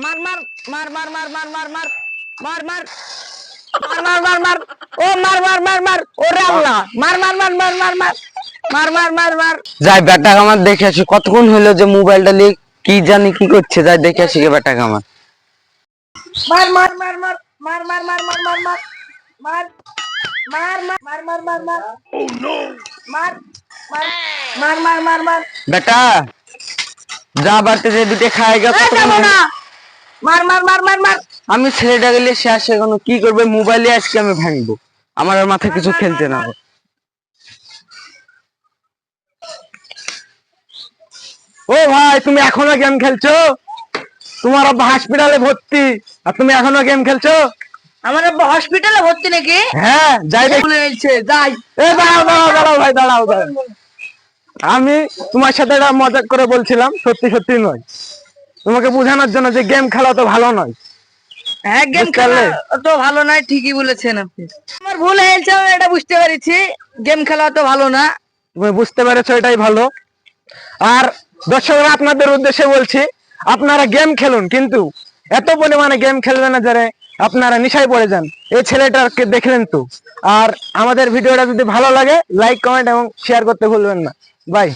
মার মার মার মার মার মার মার মার মার মার মার মার মার ও মার মার মার মার ওরে আল্লাহ মার মার মার মার মার মার মার মার মার মার যাই বেটা আমার দেখে আসি কতক্ষণ হলো যে মোবাইলটা নিয়ে কি জানি কি করছে, যাই দেখে আসি বেটা আমার। মার মার মার মার মার মার মার মার মার মার মার মার মার মার মার মার মার ও নো মার মার মার মার মার মার বেটা যা বাড়তে যে দুটো খায় গা মার মার মার মার মার আমি ছেলেটা গেলে সে আসে এখন কি করবে, মোবাইলে আজকে আমি ভাঙবো, আমার আর মাথায় কিছু খেলতে না। ও ভাই তুমি এখনো গেম খেলছো? তোমার আব্বা হসপিটালে ভর্তি আর তুমি এখনো গেম খেলছো? আমার আব্বা হসপিটালে ভর্তি নাকি? হ্যাঁ যাই বলেছে যাই। এ দাঁড়াও দাঁড়াও দাঁড়াও ভাই দাঁড়াও দাঁড়াও, আমি তোমার সাথে এটা মজাক করে বলছিলাম, সত্যি সত্যি নয়, তোমাকে বোঝানোর জন্য যে গেম খেলা তো ভালো নয়। হ্যাঁ গেম খেলা তো ভালো নয়, ঠিকই বলেছেন আপনি। আমার ভুল হয়েছে, আমি এটা বুঝতে পেরেছি, গেম খেলা তো ভালো না। তুমি বুঝতে পেরেছো, এটাই ভালো। আর দর্শকরা আপনাদের উদ্দেশ্যে বলছি, আপনারা গেম খেলুন কিন্তু এত পরিমাণে গেম খেলবেন না যারা আপনারা নেশায় পড়ে যান। এই ছেলেটাকে দেখলেন তো। আর আমাদের ভিডিওটা যদি ভালো লাগে লাইক কমেন্ট এবং শেয়ার করতে ভুলবেন না। বাই।